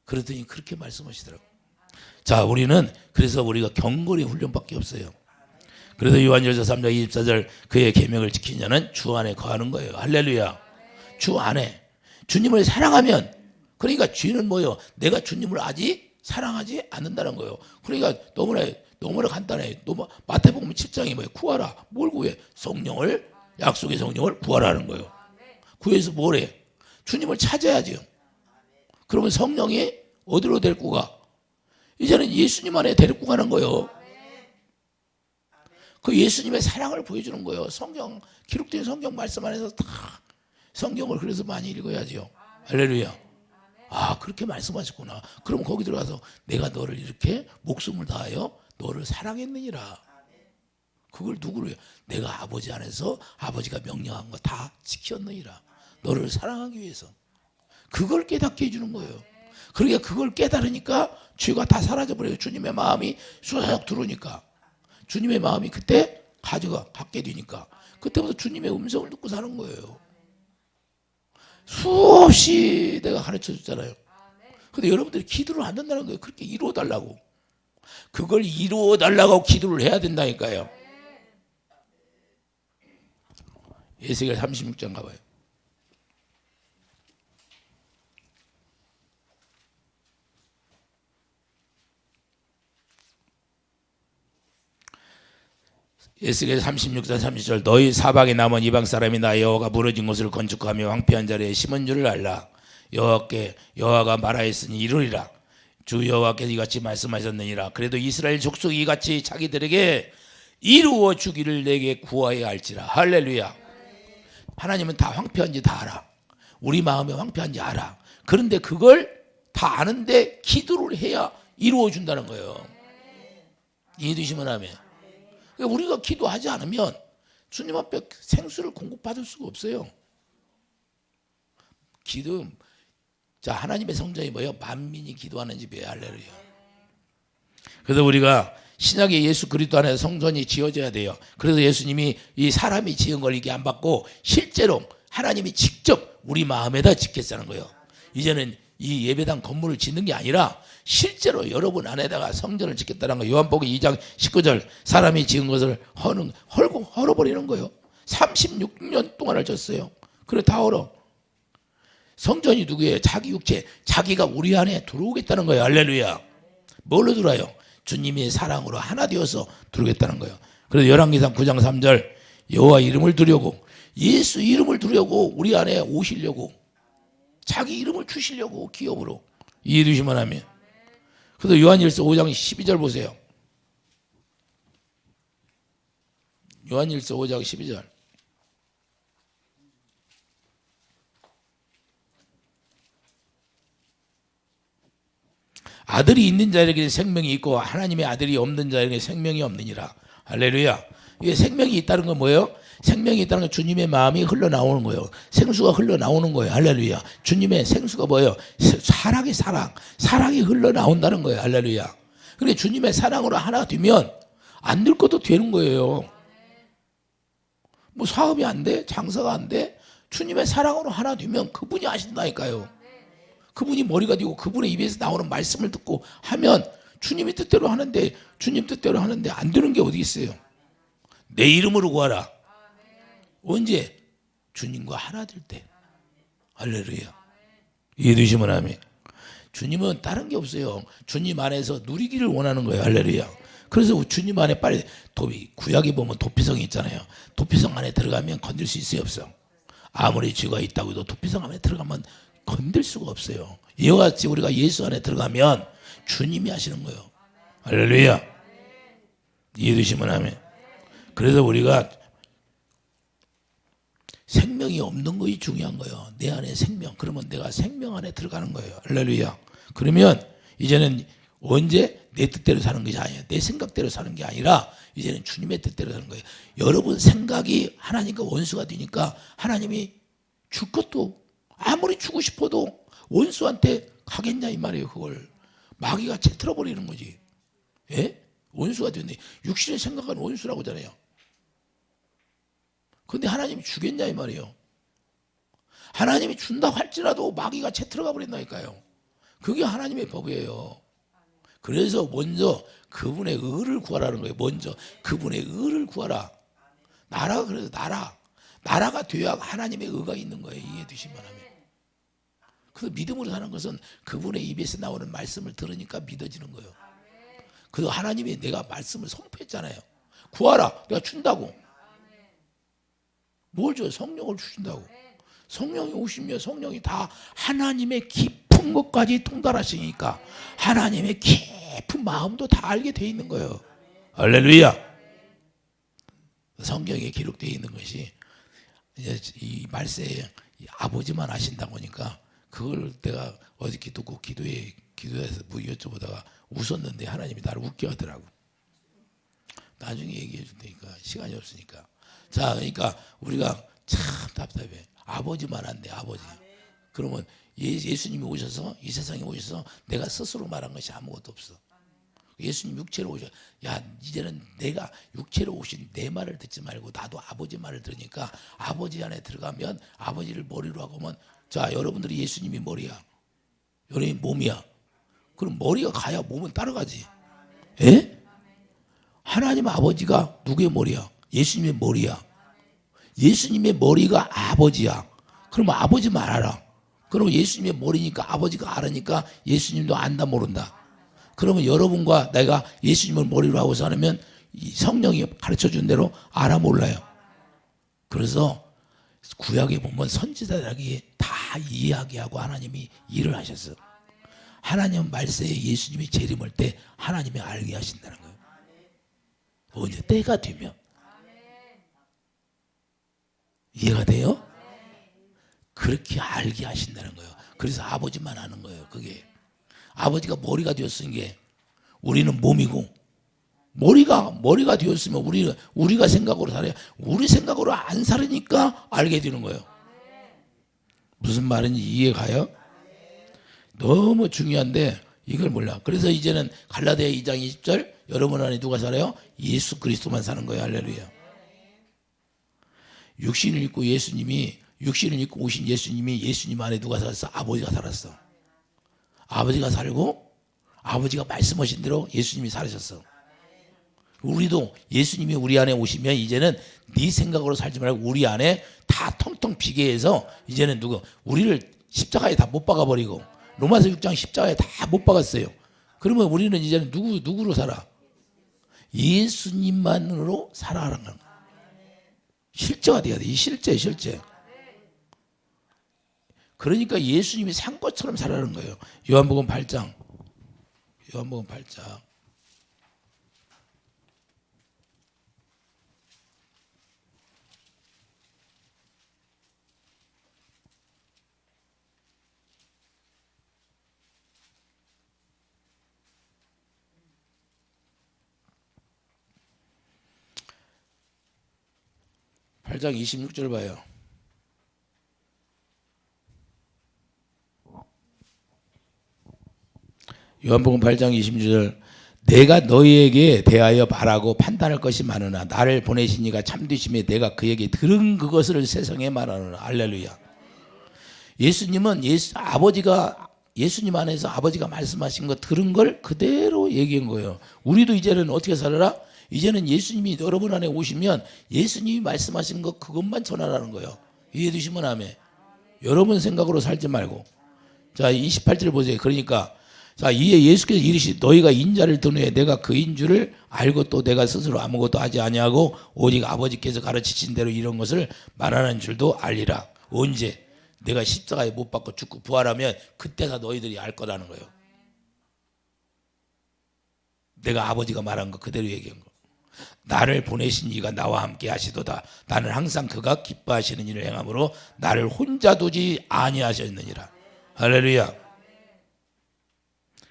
그랬더니 그렇게 말씀하시더라고요. 자, 그래서 우리가 경건의 훈련밖에 없어요. 그래서 요한일서 3장 24절 그의 계명을 지키는 자는 주 안에 거하는 거예요. 할렐루야. 주 안에. 주님을 사랑하면 그러니까 죄는 뭐예요? 내가 주님을 아직 사랑하지 않는다는 거예요. 그러니까 너무나 너무나 간단해. 마태복음 7장이 뭐예요? 구하라. 뭘 구해? 성령을, 약속의 성령을 구하라는 거예요. 구해서 뭘 해? 주님을 찾아야죠. 그러면 성령이 어디로 데리고 가? 이제는 예수님 안에 데리고 가는 거예요. 그 예수님의 사랑을 보여주는 거예요. 성경, 기록된 성경 말씀 안에서 다 성경을 그래서 많이 읽어야죠. 할렐루야. 아, 그렇게 말씀하셨구나. 그럼 거기 들어가서 내가 너를 이렇게 목숨을 다하여 너를 사랑했느니라. 그걸 누구로 해요? 내가 아버지 안에서 아버지가 명령한 거 다 지켰느니라. 너를 사랑하기 위해서. 그걸 깨닫게 해주는 거예요. 그러니까 그걸 깨달으니까 죄가 다 사라져버려요. 주님의 마음이 쑥 들어오니까. 주님의 마음이 그때 갖게 되니까. 그때부터 주님의 음성을 듣고 사는 거예요. 수없이 내가 가르쳐 줬잖아요. 근데 여러분들이 기도를 안 한다는 거예요. 그렇게 이루어달라고. 그걸 이루어달라고 기도를 해야 된다니까요. 에스겔 36장 가봐요. 에스겔 36장 30절 너희 사방에 남은 이방 사람이 나 여호와가 무너진 곳을 건축하며 황폐한 자리에 심은 줄을 알라. 여호와가 말하였으니 이루리라. 주 여호와께서 이같이 말씀하셨느니라. 그래도 이스라엘 족속이 이같이 자기들에게 이루어 주기를 내게 구하여야 할지라. 할렐루야. 하나님은 다 황폐한지 다 알아. 우리 마음이 황폐한지 알아. 그런데 그걸 다 아는데 기도를 해야 이루어 준다는 거예요. 이해되시면 아멘. 그러니까 우리가 기도하지 않으면 주님 앞에 생수를 공급받을 수가 없어요. 기도, 자, 하나님의 성전이 뭐예요? 만민이 기도하는 집이에요. 할렐루야. 그래서 우리가 신약의 예수 그리스도 안에 성전이 지어져야 돼요. 그래서 예수님이 이 사람이 지은 걸 이게 안 받고 실제로 하나님이 직접 우리 마음에다 짓겠다는 거예요. 이제는 이 예배당 건물을 짓는 게 아니라 실제로 여러분 안에다가 성전을 짓겠다는 거예요. 요한복음 2장 19절 사람이 지은 것을 헐어버리는 거예요. 36년 동안을 졌어요. 그래 다 헐어. 성전이 누구예요? 자기 육체, 자기가 우리 안에 들어오겠다는 거예요. 할렐루야. 뭘로 들어와요? 주님의 사랑으로 하나 되어서 들어오겠다는 거예요. 그래서 열왕기상 9장 3절 여호와 이름을 두려고 예수 이름을 두려고 우리 안에 오시려고 자기 이름을 주시려고 기업으로 이해되시면 하면. 그래서 요한일서 5장 12절 보세요. 요한일서 5장 12절. 아들이 있는 자에게 생명이 있고 하나님의 아들이 없는 자에게 생명이 없느니라. 할렐루야. 이게 생명이 있다는 건 뭐예요? 생명이 있다는 건 주님의 마음이 흘러나오는 거예요. 생수가 흘러나오는 거예요. 할렐루야. 주님의 생수가 뭐예요? 사랑의 사랑. 사랑이 흘러나온다는 거예요. 할렐루야. 그러니까 주님의 사랑으로 하나 되면 안 될 것도 되는 거예요. 뭐 사업이 안 돼? 장사가 안 돼? 주님의 사랑으로 하나 되면 그분이 하신다니까요. 그분이 머리가 되고 그분의 입에서 나오는 말씀을 듣고 하면 주님의 뜻대로 하는데 주님 뜻대로 하는데 안 되는 게 어디 있어요? 내 이름으로 구하라. 언제? 주님과 하나 될 때. 할렐루야. 이해되시면 아멘. 주님은 다른 게 없어요. 주님 안에서 누리기를 원하는 거예요. 할렐루야. 그래서 주님 안에 빨리 구약에 보면 도피성이 있잖아요. 도피성 안에 들어가면 건들 수 있어요, 없어? 아무리 죄가 있다고 해도 도피성 안에 들어가면 건들 수가 없어요. 이와 같이 우리가 예수 안에 들어가면 주님이 하시는 거예요. 할렐루야. 이해되시면 아멘. 그래서 우리가 생명이 없는 것이 중요한 거예요. 내 안에 생명. 그러면 내가 생명 안에 들어가는 거예요. 할렐루야. 그러면 이제는 언제 내 뜻대로 사는 것이 아니에요. 내 생각대로 사는 게 아니라 이제는 주님의 뜻대로 사는 거예요. 여러분 생각이 하나님과 원수가 되니까 하나님이 줄 것도 아무리 주고 싶어도 원수한테 가겠냐 이 말이에요. 그걸 마귀가 채틀어 버리는 거지. 예? 원수가 되는데 육신의 생각은 원수라고 하잖아요. 근데 하나님이 주겠냐 이 말이에요. 하나님이 준다고 할지라도 마귀가 채틀어가 버린다니까요. 그게 하나님의 법이에요. 그래서 먼저 그분의 의를 구하라는 거예요. 먼저 그분의 의를 구하라. 나라가 그래서 나라가 돼야 하나님의 의가 있는 거예요. 이해되시면 하면. 그래서 믿음으로 사는 것은 그분의 입에서 나오는 말씀을 들으니까 믿어지는 거예요. 그래서 하나님이 내가 말씀을 선포했잖아요. 구하라, 내가 준다고. 뭘 줘요? 성령을 주신다고. 성령이 오시면 성령이 다 하나님의 깊은 것까지 통달하시니까 하나님의 깊은 마음도 다 알게 돼 있는 거예요. 할렐루야. 성경에 기록되어 있는 것이 이 말세에 아버지만 아신다고 하니까 그걸 내가 어저께 듣고 기도해서 뭐 여쭤보다가 웃었는데 하나님이 나를 웃게 하더라고. 나중에 얘기해 줄 테니까 시간이 없으니까. 자, 그러니까 우리가 참 답답해. 아버지만 한대, 아버지. 그러면 예수님이 오셔서 이 세상에 오셔서 내가 스스로 말한 것이 아무것도 없어. 예수님 육체로 오셔. 야, 이제는 내가 육체로 오신 내 말을 듣지 말고 나도 아버지 말을 들으니까 아버지 안에 들어가면 아버지를 머리로 하고 하면, 자, 여러분들이 예수님이 머리야. 여러분이 몸이야. 그럼 머리가 가야 몸은 따라가지. 예? 하나님 아버지가 누구의 머리야? 예수님의 머리야. 예수님의 머리가 아버지야. 그러면 아버지만 알아. 그러면 예수님의 머리니까 아버지가 알으니까 예수님도 안다 모른다. 그러면 여러분과 내가 예수님을 머리로 하고 살면 성령이 가르쳐준 대로 알아 몰라요. 그래서 구약에 보면 선지자들이 다 이해하게 하고 하나님이 일을 하셨어요. 하나님 말세에 예수님이 재림할 때 하나님이 알게 하신다는 거예요. 언제 때가 되면. 이해가 돼요? 그렇게 알게 하신다는 거예요. 그래서 아버지만 아는 거예요. 그게 아버지가 머리가 되었으니 우리는 몸이고, 머리가 되었으면 우리가 생각으로 살아야, 우리 생각으로 안 살으니까 알게 되는 거예요. 무슨 말인지 이해가요? 너무 중요한데 이걸 몰라. 그래서 이제는 갈라디아 2장 20절 여러분 안에 누가 살아요? 예수 그리스도만 사는 거예요. 할렐루야. 육신을 입고 오신 예수님이 예수님 안에 누가 살았어? 아버지가 살았어. 아버지가 살고 아버지가 말씀하신 대로 예수님이 살으셨어. 우리도 예수님이 우리 안에 오시면 이제는 네 생각으로 살지 말고 우리 안에 다 텅텅 비게 해서 이제는 우리를 십자가에 다 못 박아버리고, 로마서 6장 십자가에 다 못 박았어요. 그러면 우리는 이제는 누구로 살아? 예수님만으로 살아가는 거야. 실제가 돼야 돼. 이 실제. 그러니까 예수님이 산 것처럼 살아가는 거예요. 요한복음 8장. 8장 26절 봐요. 요한복음 8장 26절. 내가 너희에게 대하여 말하고 판단할 것이 많으나 나를 보내신 이가 참되심에 내가 그에게 들은 그것을 세상에 말하노라. 할렐루야. 예수님은 예수님 안에서 아버지가 말씀하신 거 들은 걸 그대로 얘기한 거예요. 우리도 이제는 어떻게 살아라? 이제는 예수님이 여러분 안에 오시면 예수님이 말씀하신 거 그것만 전하라는 거예요. 이해해 주시면 아멘. 여러분 생각으로 살지 말고. 자, 28절 보세요. 그러니까 자, 이에 예수께서 이르시되 너희가 인자를 든 후에 내가 그인 줄을 알고 또 내가 스스로 아무것도 하지 아니하고 오직 아버지께서 가르치신 대로 이런 것을 말하는 줄도 알리라. 언제? 내가 십자가에 못 박고 죽고 부활하면 그때가 너희들이 알 거라는 거예요. 내가 아버지가 말한 거 그대로 얘기한 거. 나를 보내신 이가 나와 함께 하시도다. 나는 항상 그가 기뻐하시는 일을 행함으로 나를 혼자 두지 아니하셨느니라. 할렐루야.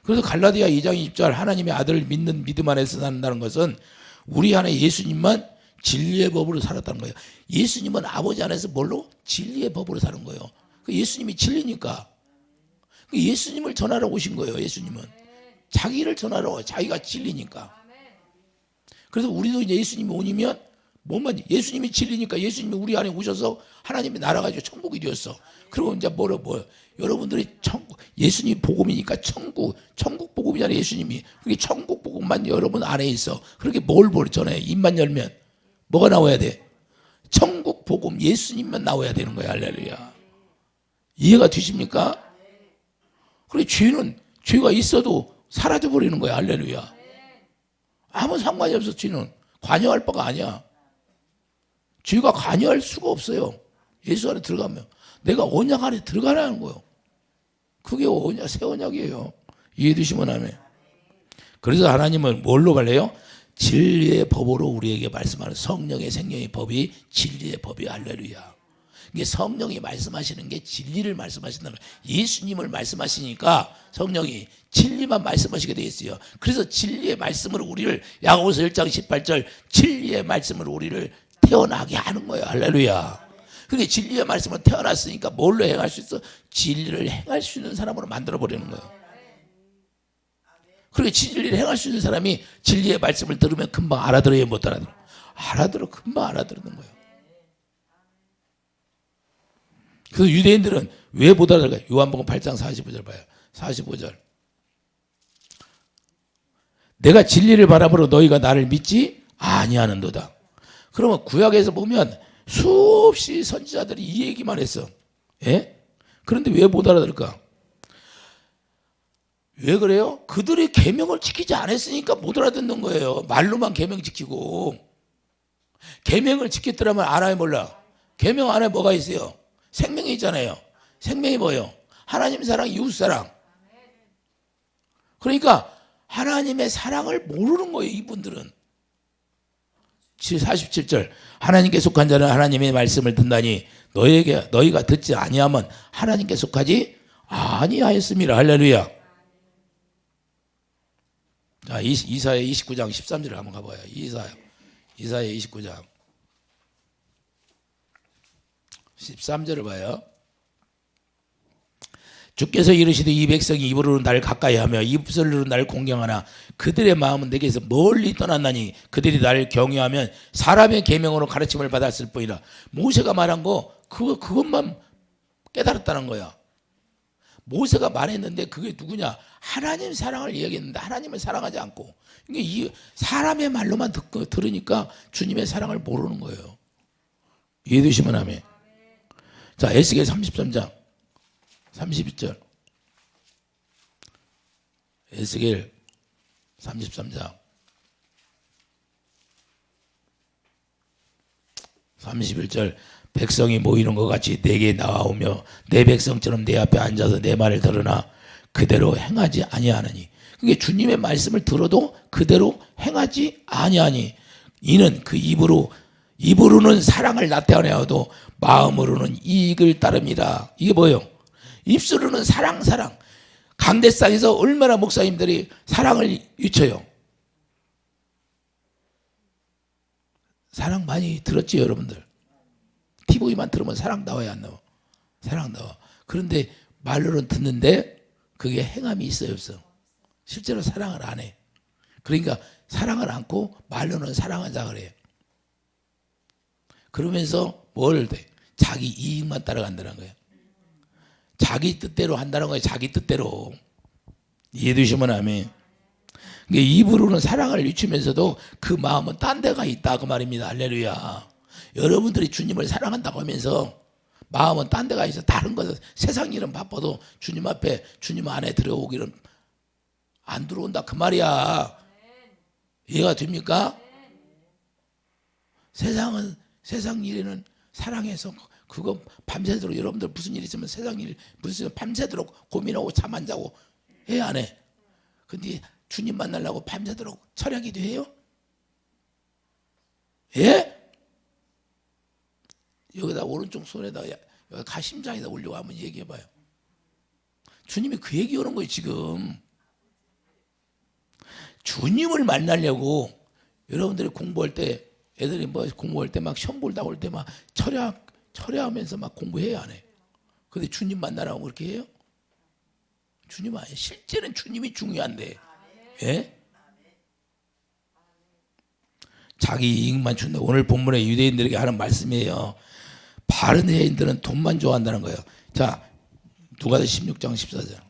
그래서 갈라디아 2장 20절 하나님의 아들을 믿는 믿음 안에서 산다는 것은 우리 안에 예수님만 진리의 법으로 살았다는 거예요. 예수님은 아버지 안에서 뭘로? 진리의 법으로 사는 거예요. 예수님이 진리니까 예수님을 전하러 오신 거예요. 예수님은 자기를 전하러, 자기가 진리니까. 그래서 우리도 이제 예수님이 오면 뭐만, 예수님이 진리니까 예수님이 우리 안에 오셔서 하나님의 나라가 이제 천국이 되었어. 그리고 이제 여러분들이 예수님 복음이니까 천국 복음이잖아요. 예수님이. 그게 천국 복음만 여러분 안에 있어. 그렇게 뭘 전해? 입만 열면 뭐가 나와야 돼? 천국 복음 예수님만 나와야 되는 거야. 할렐루야. 이해가 되십니까? 그래, 죄가 있어도 사라져 버리는 거야. 할렐루야. 아무 상관이 없어. 쥐는 관여할 바가 아니야. 쥐가 관여할 수가 없어요. 예수 안에 들어가면 내가 언약 안에 들어가라는 거예요. 그게 언약, 새 언약이에요. 이해되시면 아멘. 그래서 하나님은 뭘로 갈래요? 진리의 법으로 우리에게 말씀하는 성령의 생명의 법이 진리의 법이 할렐루야. 이게 성령이 말씀하시는 게 진리를 말씀하신다는 거예요. 예수님을 말씀하시니까 성령이 진리만 말씀하시게 되어 있어요. 그래서 진리의 말씀으로 우리를 야고보서 1장 18절 진리의 말씀으로 우리를 태어나게 하는 거예요. 할렐루야. 그게 진리의 말씀으로 태어났으니까 뭘로 행할 수 있어? 진리를 행할 수 있는 사람으로 만들어버리는 거예요. 그렇게 진리를 행할 수 있는 사람이 진리의 말씀을 들으면 금방 알아들어요, 못 알아들어? 알아들어, 금방 알아들는 거예요. 그래서 유대인들은 왜 못 알아들어요? 요한복음 8장 45절 봐요. 45절. 내가 진리를 바라보러 너희가 나를 믿지 아니하는도다. 그러면 구약에서 보면 수없이 선지자들이 이 얘기만 했어. 예? 그런데 왜 못 알아들을까? 왜 그래요? 그들이 계명을 지키지 않았으니까 못 알아듣는 거예요. 말로만 계명 지키고. 계명을 지켰더라면 알아야 몰라. 계명 안에 뭐가 있어요? 생명이 있잖아요. 생명이 뭐예요? 하나님 사랑, 이웃 사랑. 그러니까 하나님의 사랑을 모르는 거예요, 이분들은. 47절. 하나님께 속한 자는 하나님의 말씀을 듣나니 너희가 듣지 아니하면 하나님께 속하지 아니하였습니다. 할렐루야. 자, 이사야 29장 13절을 한번 가봐요. 이사야 29장 13절을 봐요. 주께서 이르시되 이 백성이 입으로는 날 가까이하며 입술로는 날 공경하나 그들의 마음은 내게서 멀리 떠났나니 그들이 나를 경외하면 사람의 계명으로 가르침을 받았을 뿐이라. 모세가 말한 거 그것만 깨달았다는 거야. 모세가 말했는데 그게 누구냐? 하나님 사랑을 이야기했는데 하나님을 사랑하지 않고 이게 이 사람의 말로만 들으니까 주님의 사랑을 모르는 거예요. 이해되시면 아멘. 자, 에스겔 33장 32절. 에스겔 33장 31절. 백성이 모이는 것 같이 내게 나와오며 내 백성처럼 내 앞에 앉아서 내 말을 들으나 그대로 행하지 아니하느니. 그게 주님의 말씀을 들어도 그대로 행하지 아니하니 이는 그 입으로는 사랑을 나타내어도 마음으로는 이익을 따릅니다. 이게 뭐예요? 입술로는 사랑. 강대상에서 얼마나 목사님들이 사랑을 외쳐요. 사랑 많이 들었죠, 여러분들? TV만 들으면 사랑 나와야 안 나와? 사랑 나와. 그런데 말로는 듣는데 그게 행함이 있어요, 없어? 실제로 사랑을 안 해. 그러니까 사랑을 않고 말로는 사랑하자 그래요. 그러면서 뭘 돼? 자기 이익만 따라간다는 거예요. 자기 뜻대로 한다는 거예요. 자기 뜻대로. 이해되시면 아멘. 그러니까 입으로는 사랑을 외치면서도 그 마음은 딴 데가 있다 그 말입니다. 할렐루야. 여러분들이 주님을 사랑한다고 하면서 마음은 딴 데가 있어. 다른 것은 세상 일은 바빠도 주님 앞에 주님 안에 들어오기는 안 들어온다 그 말이야. 이해가 됩니까? 세상 일에는 사랑해서 그거 밤새도록 여러분들 무슨 일 있으면 세상 일 무슨 밤새도록 고민하고 잠 안 자고 해 안 해? 근데 주님 만나려고 밤새도록 철야기도 해요? 예? 여기다 오른쪽 손에다 여기 가심장에다 올려고 한번 얘기해봐요. 주님이 그 얘기 오는 거예요 지금. 주님을 만나려고 여러분들이 공부할 때 애들이 뭐 공부할 때 막 시험 볼다 올 때 막 철야하면서 막 공부해야 안 해. 근데 주님 만나라고 그렇게 해요? 주님 아니에요. 실제는 주님이 중요한데. 예? 자기 이익만 준다. 오늘 본문에 유대인들에게 하는 말씀이에요. 바리새인들은 돈만 좋아한다는 거예요. 자, 누가복음 16장 14절.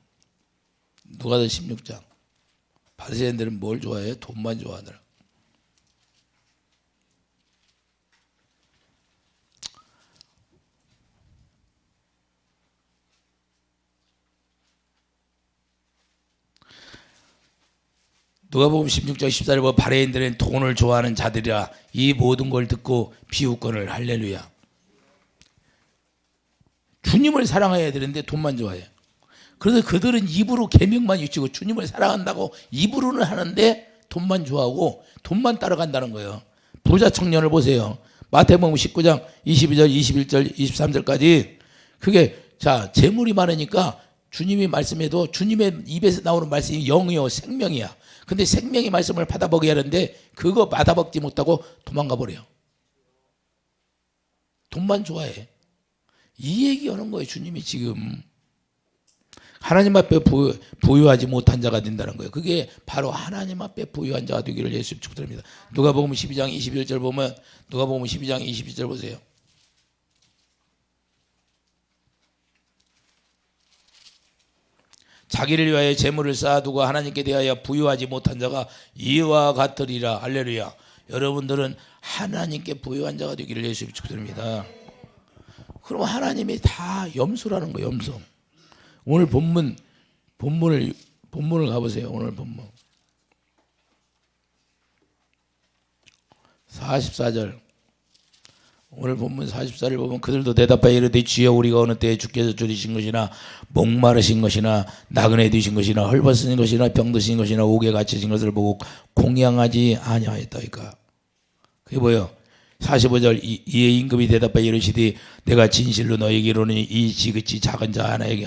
누가복음 16장. 바리새인들은 뭘 좋아해요? 돈만 좋아하더라. 누가복음 16장 14절 보면 바리새인들은 돈을 좋아하는 자들이라 이 모든 걸 듣고 비웃거늘. 할렐루야. 주님을 사랑해야 되는데 돈만 좋아해. 그래서 그들은 입으로 계명만 외치고 주님을 사랑한다고 입으로는 하는데 돈만 좋아하고 돈만 따라간다는 거예요. 부자 청년을 보세요. 마태복음 19장 22절, 21절, 23절까지 그게 자 재물이 많으니까 주님이 말씀해도 주님의 입에서 나오는 말씀이 영이요 생명이야. 근데 생명의 말씀을 받아보게 하는데 그거 받아먹지 못하고 도망가 버려요. 돈만 좋아해. 이 얘기하는 거예요. 주님이 지금 하나님 앞에 부유하지 못한 자가 된다는 거예요. 그게 바로 하나님 앞에 부유한 자가 되기를 예수 축복드립니다. 누가복음 12장 21절 보면 누가복음 12장 21절 보세요. 자기를 위하여 재물을 쌓아두고 하나님께 대하여 부유하지 못한 자가 이와 같으리라. 할렐루야. 여러분들은 하나님께 부유한 자가 되기를 예수 축복드립니다. 그럼 하나님이 다 염소라는 거예요. 염소. 오늘 본문을 가보세요. 오늘 본문 44절. 오늘 본문 44절 보면 그들도 대답하여 이르되 주여 우리가 어느 때에 주께서 줄이신 것이나 목마르신 것이나 나그네 되신 것이나 헐벗은 것이나 병드신 것이나 옥에 갇히신 것을 보고 공양하지 아니하였다이까. 그게 뭐예요? 45절 이에 임금이 대답하여 이르시되 내가 진실로 너에게 이르노니 이 지극히 작은 자 하나에게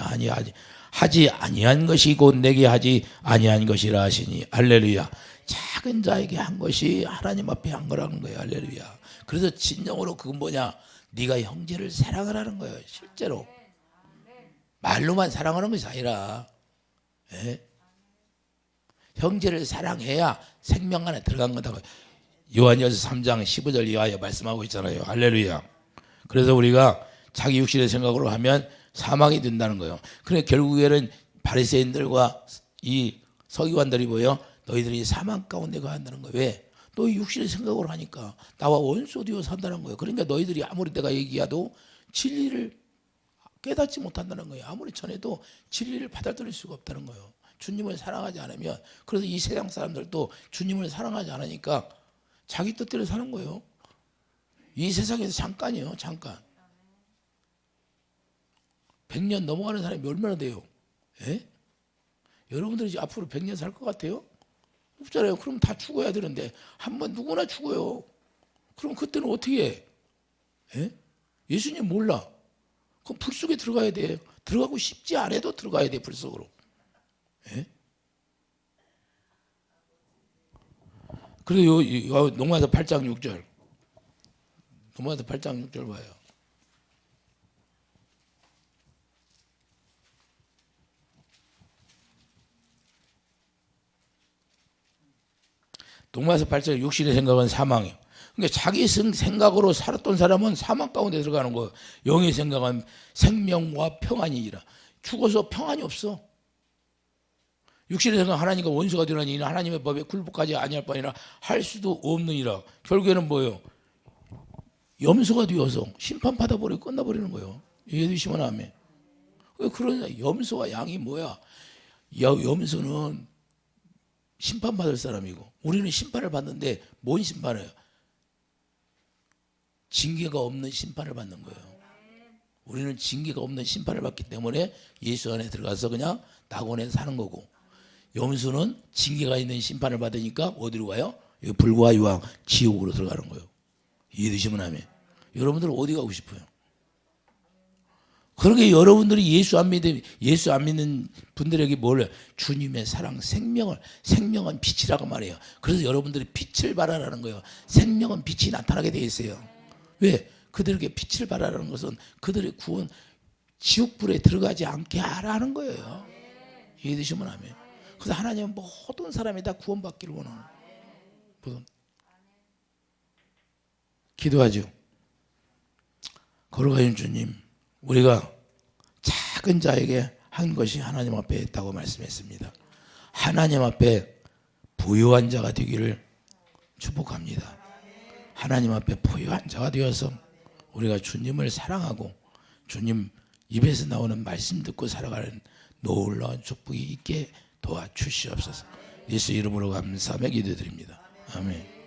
하지 아니한 것이 곧 내게 하지 아니한 것이라 하시니. 할렐루야. 작은 자에게 한 것이 하나님 앞에 한 거라는 거예요. 할렐루야. 그래서 진정으로 그건 뭐냐? 네가 형제를 사랑하라는 거예요. 실제로 말로만 사랑하는 것이 아니라 형제를 사랑해야 생명 안에 들어간 거다. 요한일서 3장 15절 이하에 말씀하고 있잖아요. 할렐루야. 그래서 우리가 자기 육신의 생각으로 하면 사망이 된다는 거예요. 그러니까 결국에는 바리새인들과 이 서기관들이 뭐예요? 너희들이 사망 가운데 가한다는 거예요. 왜? 너희 육신의 생각으로 하니까 나와 원수 되어 산다는 거예요. 그러니까 너희들이 아무리 내가 얘기해도 진리를 깨닫지 못한다는 거예요. 아무리 전해도 진리를 받아들일 수가 없다는 거예요. 주님을 사랑하지 않으면. 그래서 이 세상 사람들도 주님을 사랑하지 않으니까 자기 뜻대로 사는 거예요. 이 세상에서 잠깐이에요. 잠깐. 100년 넘어가는 사람이 얼마나 돼요? 예? 여러분들이 이제 앞으로 100년 살 것 같아요? 없잖아요. 그럼 다 죽어야 되는데 한 번 누구나 죽어요. 그럼 그때는 어떻게 해? 예? 예수님 몰라. 그럼 불 속에 들어가야 돼. 들어가고 싶지 않아도 들어가야 돼. 불 속으로. 예? 그래서 농마서 8장 6절. 농마서 8장 6절 봐요. 농마서 8장 육신의 생각은 사망이에요. 그러니까 자기 생각으로 살았던 사람은 사망 가운데 들어가는 거예요. 영의 생각은 생명과 평안이니라. 죽어서 평안이 없어. 육신의 생각 하나님과 원수가 되나니 이는 하나님의 법에 굴복하지 아니할 바니라 할 수도 없느니라. 결국에는 뭐예요? 염소가 되어서 심판받아 버리고 끝나버리는 거예요. 이해되시면 아멘. 그러냐 염소와 양이 뭐야? 염소는 심판받을 사람이고 우리는 심판을 받는데 뭔 심판이에요? 징계가 없는 심판을 받는 거예요. 우리는 징계가 없는 심판을 받기 때문에 예수 안에 들어가서 그냥 낙원에 사는 거고, 염소는 징계가 있는 심판을 받으니까 어디로 가요? 불과 유황 지옥으로 들어가는 거예요. 이해되시면 아멘. 여러분들은 어디 가고 싶어요? 그러게 여러분들이 예수 안 믿는 분들에게 뭘 해요? 주님의 사랑, 생명은 빛이라고 말해요. 그래서 여러분들이 빛을 발하라는 거예요. 생명은 빛이 나타나게 되어 있어요. 왜? 그들에게 빛을 발하라는 것은 그들의 구원, 지옥불에 들어가지 않게 하라는 거예요. 이해되시면 아멘. 그래서 하나님은 모든 사람이 다 구원받기를 원하는 거예요. 기도하죠. 걸어가신 주님, 우리가 작은 자에게 한 것이 하나님 앞에 있다고 말씀했습니다. 하나님 앞에 부유한 자가 되기를 축복합니다. 하나님 앞에 부유한 자가 되어서 우리가 주님을 사랑하고 주님 입에서 나오는 말씀 듣고 살아가는 놀라운 축복이 있게 도와주시옵소서. 예수 이름으로 감사하며 기도드립니다. 아멘.